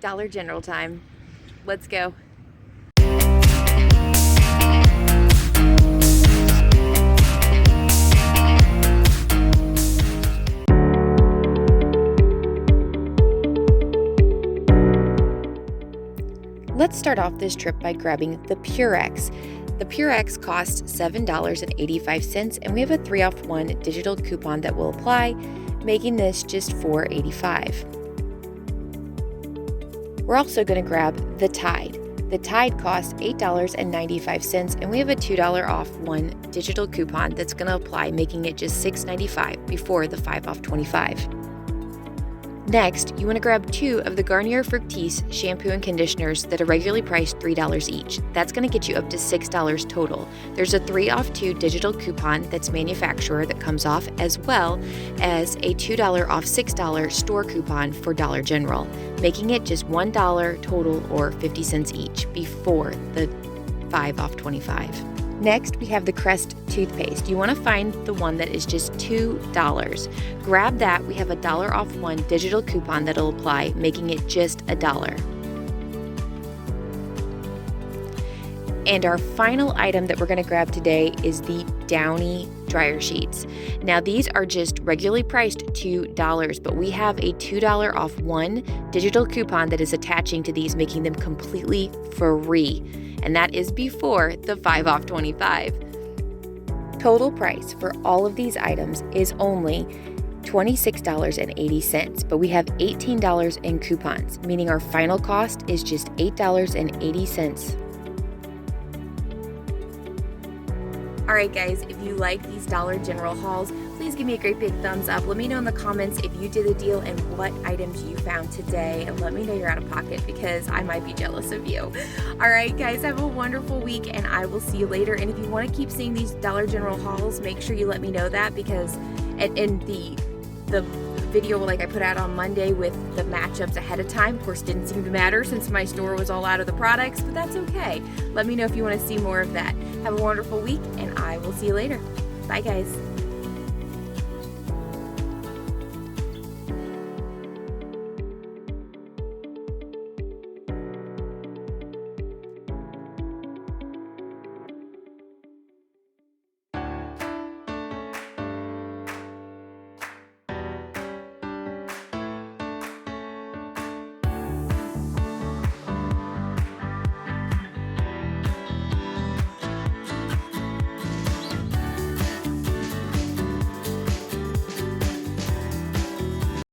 Dollar General time. Let's go. Let's start off this trip by grabbing the Purex. The Purex costs $7.85, and we have a 3-off-1 digital coupon that will apply, making this just $4.85. We're also going to grab the Tide. The Tide costs $8.95, and we have a $2 off 1 digital coupon that's going to apply, making it just $6.95 before the 5 off 25. Next, you want to grab 2 of the Garnier Fructis shampoo and conditioners that are regularly priced $3 each. That's going to get you up to $6 total. There's a 3 off 2 digital coupon that's manufacturer that comes off, as well as a $2 off $6 store coupon for Dollar General, making it just $1 total or 50 cents each before the 5 off 25. Next, we have the Crest Toothpaste. You want to find the one that is just $2. Grab that. We have a $1 off 1 digital coupon that'll apply, making it just $1. And our final item that we're going to grab today is the Downy dryer sheets. Now, these are just regularly priced $2, but we have a $2 off 1 digital coupon that is attaching to these, making them completely free. And that is before the 5 off 25. Total price for all of these items is only $26.80, but we have $18 in coupons, meaning our final cost is just $8.80. All right, guys, if you like these Dollar General hauls, please give me a great big thumbs up. Let me know in the comments if you did a deal and what items you found today. And let me know you're out of pocket, because I might be jealous of you. All right, guys, have a wonderful week, and I will see you later. And if you want to keep seeing these Dollar General hauls, make sure you let me know that, because in the video like I put out on Monday with the matchups ahead of time, of course, didn't seem to matter since my store was all out of the products, but that's okay. Let me know if you want to see more of that. Have a wonderful week, and I will see you later. Bye, guys.